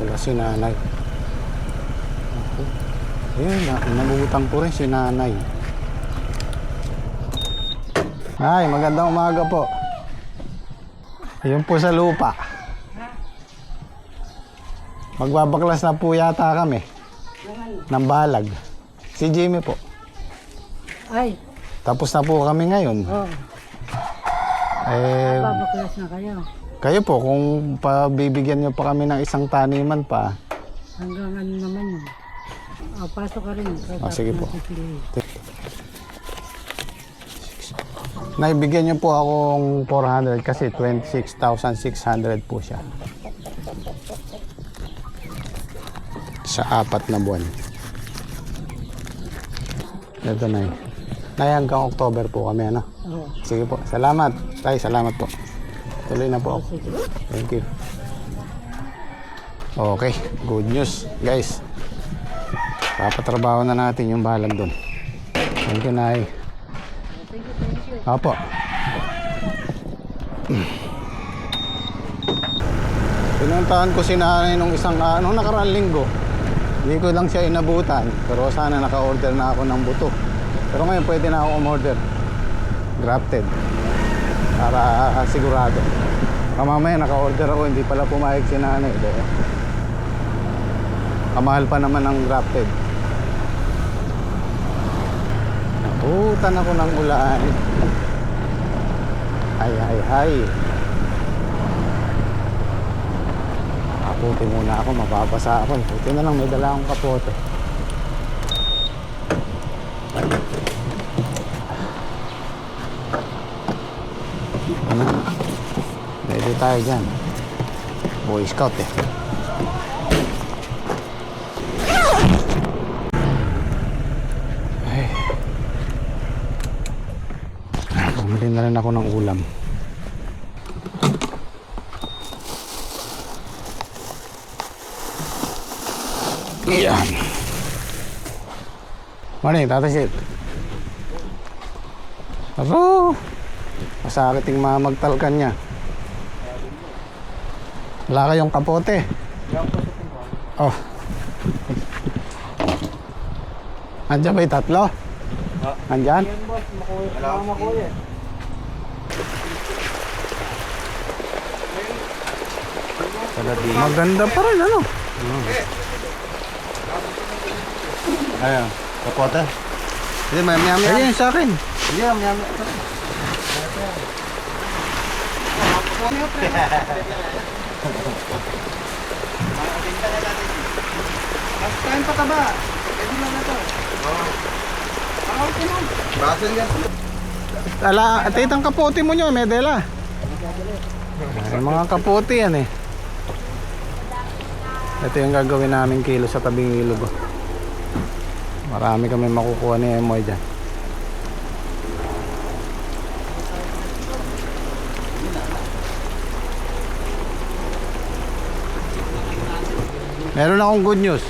Wala si nanay. Ayun, nabutang ko rin si nanay. Ay, magandang umaga po. Ayun po sa lupa. Magbabaklas na po yata kami ng balag. Si Jimmy po. Ay. Tapos na po kami ngayon. Oh. Babaklas na kayo. Kayo po, kung pabibigyan nyo pa kami ng isang taniman pa. Hanggang ano naman yun. Pasok ka rin. Sige po. Naibigyan nyo po akong 400 kasi 26,600 po siya. Sa 4 na buwan. Ito na yun. Hanggang October po kami, ano? Oo. Sige po. Salamat. Tay, salamat po. Tuloy na po ako. Thank you. Okay. Good news, guys. Papatrabaho na natin yung balag doon. Thank you, Nay. Apo. Pinuntahan ko si nanay nung nung nakaraang linggo. Hindi ko lang siya inabutan. Pero sana naka-order na ako ng buto. Pero ngayon pwede na ako umorder. Grafted. Para sigurado. Mamaya naka-order ako, hindi pala pumayag si nanay. Kamahal pa naman ang grafted. Nakutan ako ng ulan. Ay. Kaputi muna ako, mapapasa ako. Buti na lang may dala akong kapote. Ano? Ready tayo dyan. Boy Scout eh. Ay. Bumili na rin ako ng ulam. Yan. Morning, Tata Shit. Aro. Masakit yung mamagtal ka niya. Wala kayong kapote. Oh. Andiyan ba yung tatlo? Andiyan? Maganda pa rin, ano? Ayan, kapote. Hindi, mayami. Ayun sa akin. Hindi, mayami. Kain pa ka ba? Pwede lang na to. Basan yan. Itang kapote mo nyo, Medela. Ay, mga kapote yan eh. Ito yung gagawin namin kilo sa tabing ilog. Marami kami makukuha ni Emoy dyan. Meron akong good news.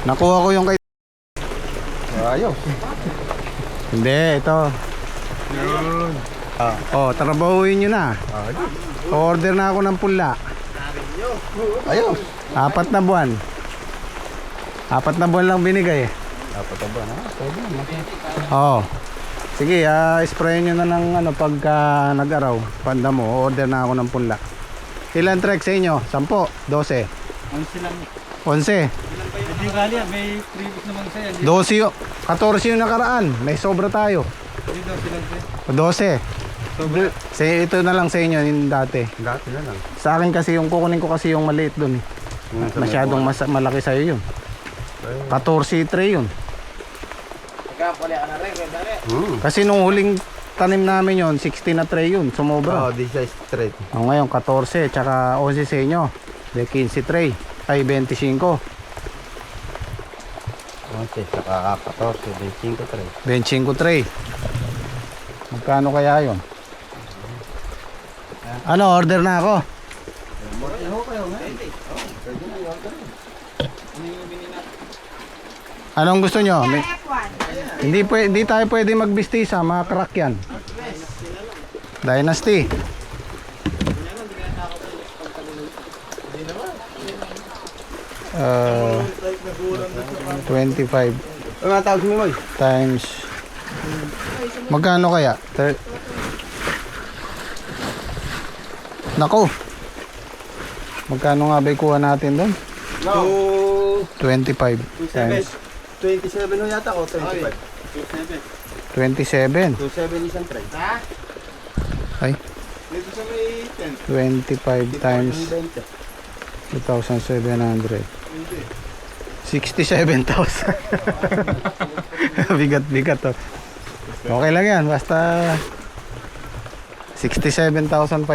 Nakuha ko yung kay... Ayos. Hindi, ito. Oh, trabahuin nyo na. Order na ako ng pula. Ayos. 4 na buwan. 4 na buwan lang binigay eh. Dapat ba na? Pwede na. Oo. Sige, spray nyo na ng pagka nag-araw. Panda mo, order na ako ng pula. Ilan trek sa inyo? 10? 12? 11 lang. 11? Hindi gali may previous naman sa'yo. 12 yun. 14 yung nakaraan. May sobra tayo. Hindi 12 lang sa'yo. 12. Ito na lang sa inyo yung dati. Dati na lang. Sa akin kasi yung kukunin ko kasi yung maliit dun eh. Masyadong malaki sa'yo yun. 14 tray yun. Kasi nung huling tanim namin yun, 16 na tray yun. Sumobra. Oo, this is straight. Ngayon 14 tsaka 11 sa inyo. De 15 tray. Ay 25. Okay, saka 14, 25 tray. 25 tray. Magkano kaya yun? Ano, order na ako. Anong gusto nyo? Hindi tayo pwede magbistisa, mga crack yan. Dynasty. 25 Ano nga tawag mo, Moy? times magkano kaya? Nako. Magkano nga ba ikuha natin doon? No. 25 times 27 ho yata o 25? 27. 27 isang tray. Ha? Ay, Dito sa may 10. 25 times 2,700. 67,000. Bigat-bigat to. Okay lang yan, basta 67,500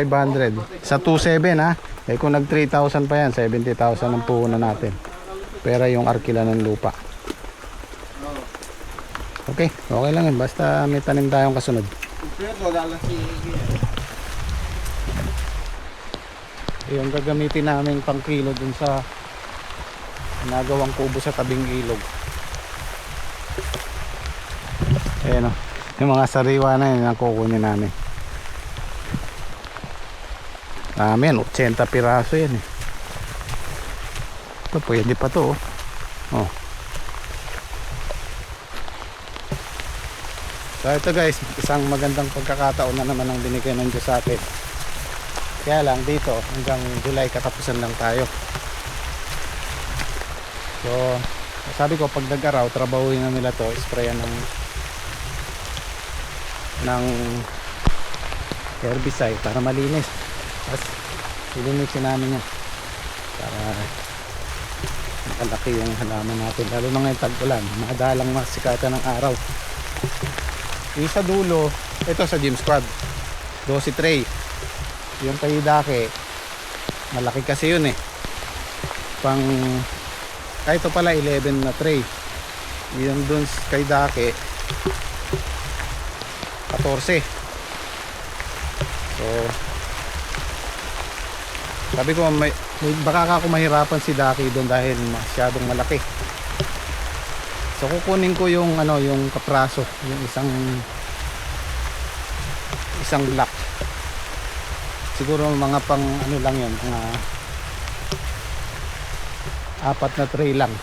sa 27 ha. Eh kung nag 3,000 pa yan, 70,000 ang puhunan natin. Pera yung arkila ng lupa. Okay, okay lang yan, basta may tanim tayong kasunod. Yung gagamitin namin pang kilo dun sa nagawang kubo sa tabing ilog. Ayan o, yung mga sariwa na yun ang kukunin namin. Yan, 80 piraso yan eh. Ito pwede pa to oh. So ito guys, isang magandang pagkakataon na naman ang binigay ng Diyos sa atin. Kaya lang dito hanggang July katapusan lang tayo. So sabi ko pag nag-araw, trabahuin na nila to, sprayan ng herbicide para malinis. Tapos ilinisin namin yan para makalaki yung halaman natin, lalo na ngayon tag-ulan, madalang masikatan ng araw. Isa dulo, ito sa Gym Squad 12 tray. Yung kay Dake malaki kasi yun eh, pang ito pala 11 na tray. Yung dun kay Dake 14. So sabi ko baka ako mahirapan si Daki doon dahil masyadong malaki. So kukunin ko yung yung kapraso, yung isang block. Siguro mga pang lang yan, mga 4 na tray lang.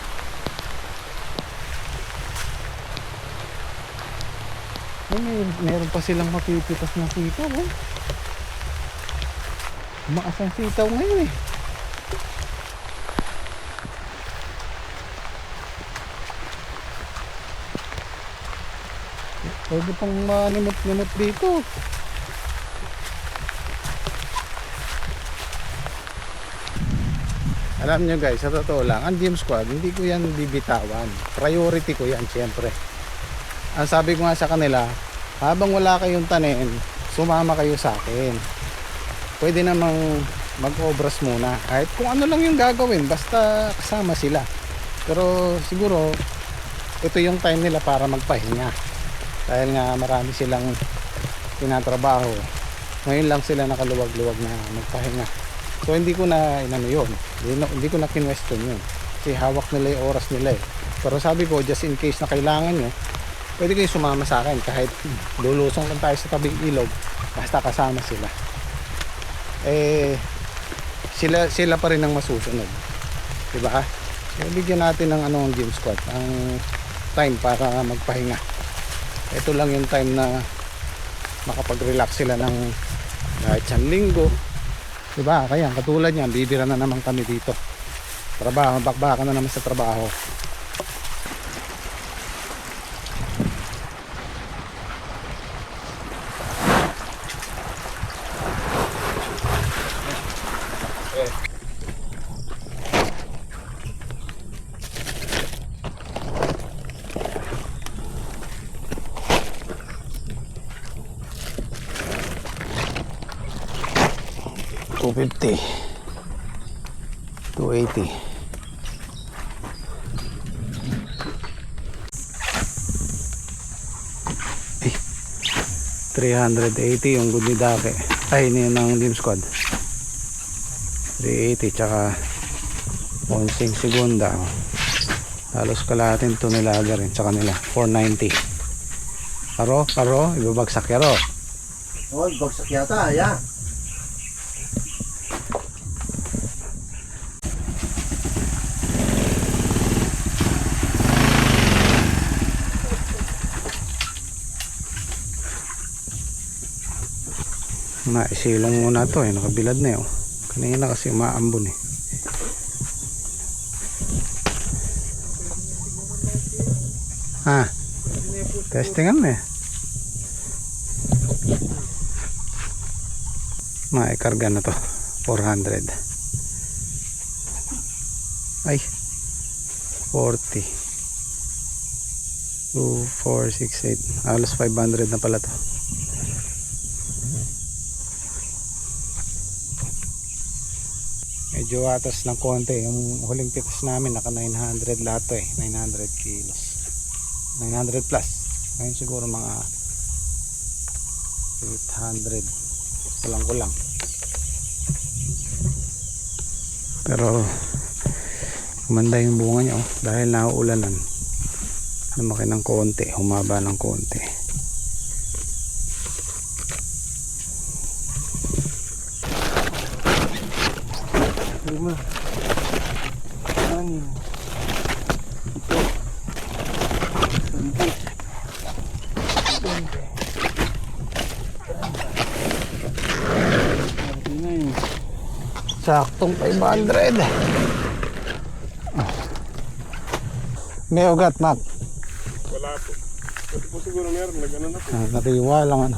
Meron pa silang mapipitas na sitaw oh. Tumaas ang sitaw ngayon eh. Pwede pang manimot-nimot dito. Alam nyo guys, sa totoo lang, ang Gym Squad, hindi ko yan bibitawan. Priority ko yan syempre. Ang sabi ko nga sa kanila, habang wala kayong tanim, sumama kayo sa akin. Pwede namang mag-obras muna. Kahit kung ano lang yung gagawin, basta kasama sila. Pero siguro, ito yung time nila para magpahinga. Dahil nga marami silang tinatrabaho. Ngayon lang sila nakaluwag-luwag na magpahinga. So hindi ko na yun. Hindi ko na kinwestiyon yun. Kasi hawak nila yung oras nila eh. Pero sabi ko, just in case na kailangan nyo, pwede kayo sumama sa akin. Kahit lulusong lang tayo sa tabing ilog, basta kasama sila. Sila pa rin ang masusunod, diba? So bigyan natin ng ang Gym Squad ang time para magpahinga. Ito lang yung time na makapag-relax sila ng kahit isang linggo, diba? Kaya katulad yan, bibira na naman kami dito, trabaho, bakbakan na naman sa trabaho. $250, $280. $380 yung good ni Dake. Ay, yun ng Gym Squad. 380 tsaka Onsing Segunda. Halos kalahating tonelada rin sa kanila. 490. Karo, ibabagsak yaro. Oh, bagsak yata, ya. Naisilong muna to eh, nakabilad na eh. Kanina kasi umaambon eh. Testingan na eh. Maikarga na to 400. Ay 40 2, 4, 6, 8 halos 500 na pala to. Medyo atas ng konti. Yung huling pitas namin naka 900 lahat to eh, 900 kilos, 900 plus. Ngayon siguro mga 800 kulang. Pero gumanda yung bunga niya oh, dahil nauulanan. Lumaki ng konti, humaba ng konti. Lima. Anim. Saktong 500. May ugat, Mac. Wala po. Kasi po siguro meron, nag-ano na po. Natiwa lang ano.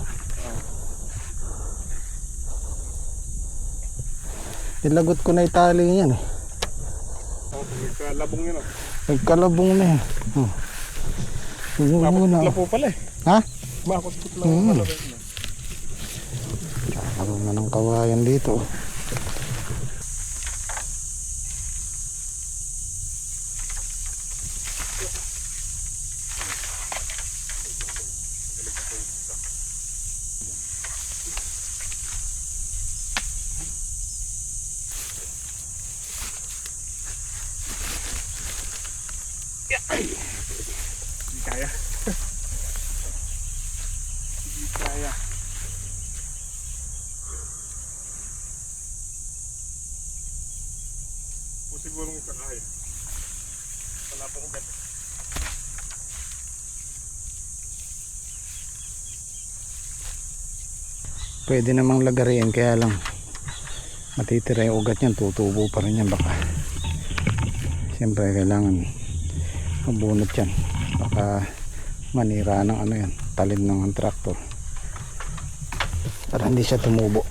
Nilagot ko na itali niyan eh. Nagkalabong yun ah. Nagkalabong na eh. Siguro muna. Makot po pala eh. Ha? Makot lang pala. Karoon na ng kawayan dito. Kaya. Hindi kaya. O siguro ng kakaya. Wala pong ugat. Pwede namang lagariin kaya lang matitira yung ugat niyan, tutubo pa rin yan baka. Siyempre kailangan mabunot yan, baka manira ng ano yan, talim ng traktor para hindi siya tumubo.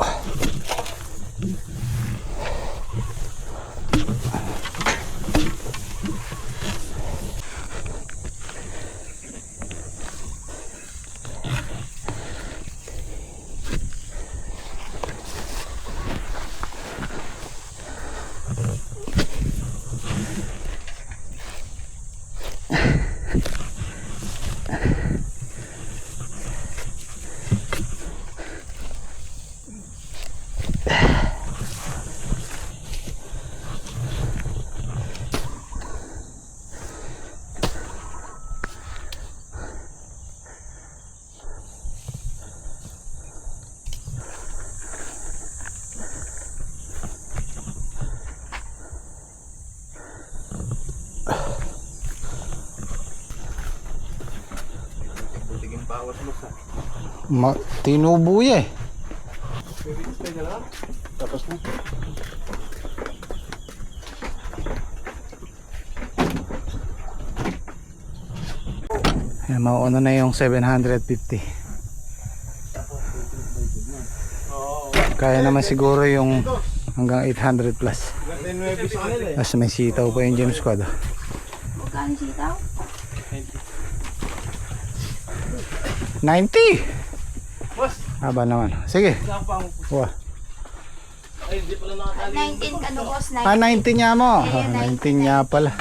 Tinubo eh. Tapos na. Ayan, mauna na yung 750. Kaya naman siguro yung hanggang 800 plus. Mas may sitaw pa yung James Squad. Magkano sitaw? 90. Haba naman. Sige. Wah. 19 ka no, boss? 19. 19 niya mo. 19 niya pala.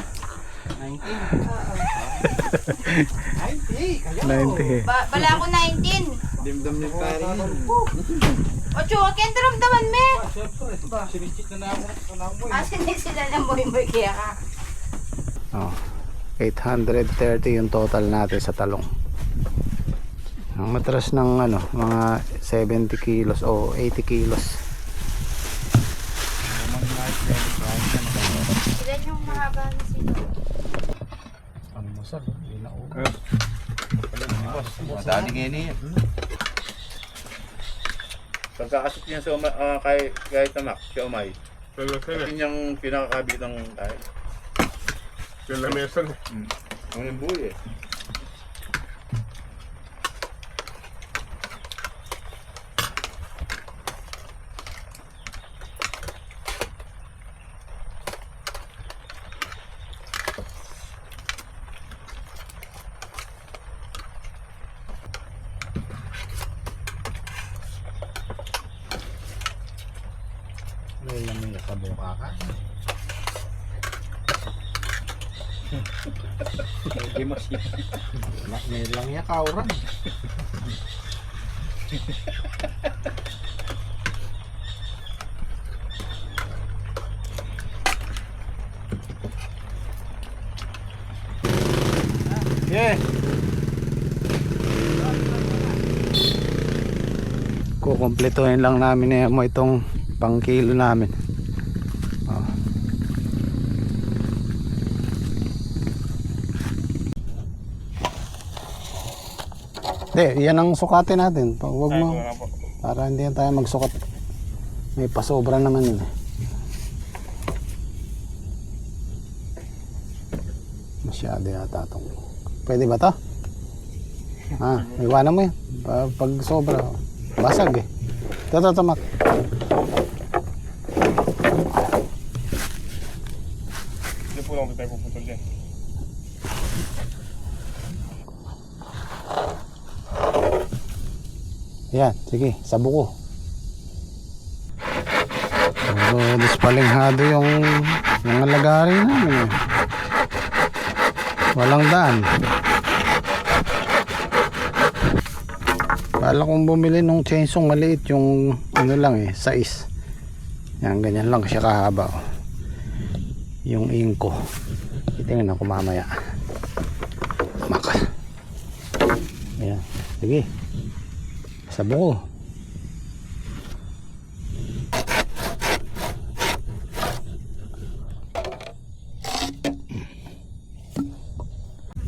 90. Bala ako 19. Dimdam niya pare. Ocho, kaya daramdaman me. Sinichit na ako. Asin din sila ng boy-boy kaya ka. Oh. 830 yung total natin sa talong. Ang matras ng ano, mga 70 kilos o 80 kilos. Ilan yung mahaba na sitaw? Ano mo sir? Hindi na ulo. Madali ngayon eh. Pagkakasot niya sa kahit tamak, siya umay. Kasi niyang pinakakabit ng tayo. Yung lamesan. Ang yung buhay eh. May lamig na kabuka ka. Hindi mas May lang niya kauran. Yeah. Kukumpletuhin lang namin mo itong pang kilo namin. Oh. Yan ang sukatin natin. Huwag mo. Para hindi tayo magsukat. May pasobra naman yun. Masyado yata itong. Pwede ba to? Iwanan mo yan. Pag sobra. Basag eh. Ito, tamak. Hindi po lang tayo pupunta dyan. Yan, sige, sa buko. Dispalinghado yung mga lagari namin eh. Walang daan. Bala kong bumili nung chainsaw maliit, yung ano lang eh, size. Yan, ganyan lang siya kahaba oh. Yung inko. Itingnan ako mamaya. Maka. Ayan, sige. Sa buko.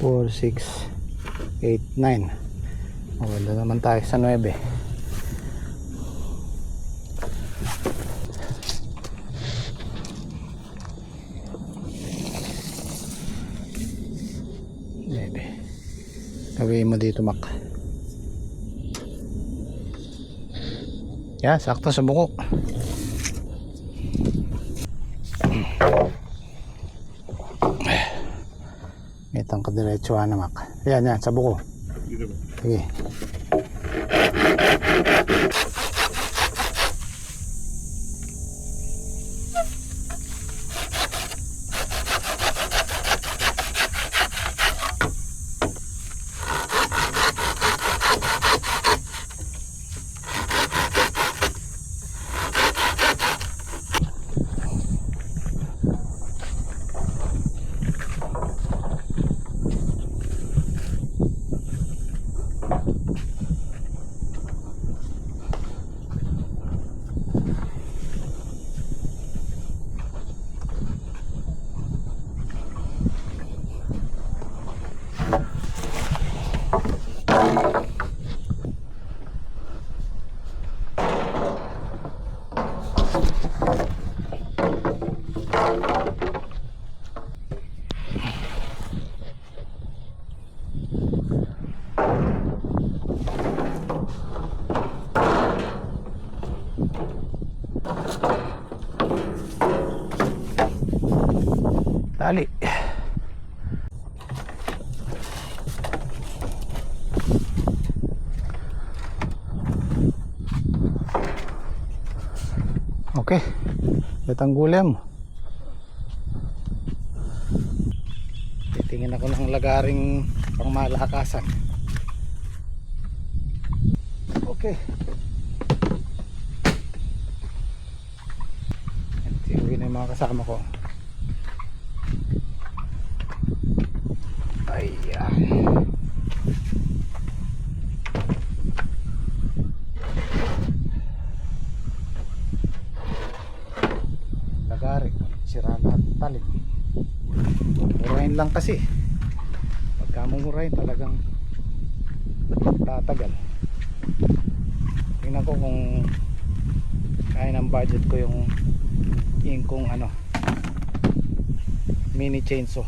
Four, 6, 8, 9. Wala naman tayo sa 9. Gawin mo dito, Mak. Yan, sakto sa buko. Itang kadiretsuhan na, Mak. Yan, yan, sa buko. Dito ba? Sige. Tali. Okay. Itang gulem. Titingin ako ng lagaring pangmalakasan. Okay. Uwi na yung mga kasama ko. Ayan. Lagari, sira na ang talim. Murahin lang kasi. Pagka mumurahin talagang tatagal. Tingnan ko kung kaya ng budget ko yung kung ano, mini chainsaw.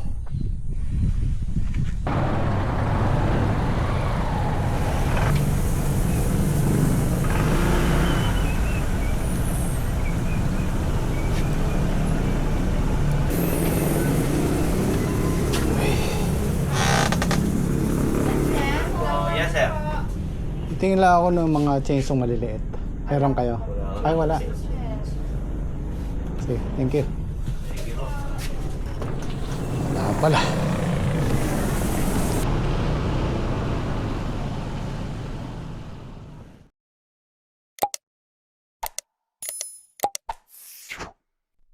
Yes, sir. Tingin lang ako ng mga chainsaw maliliit. Meron kayo? Ay, wala. Sige, thank you. Wala pala.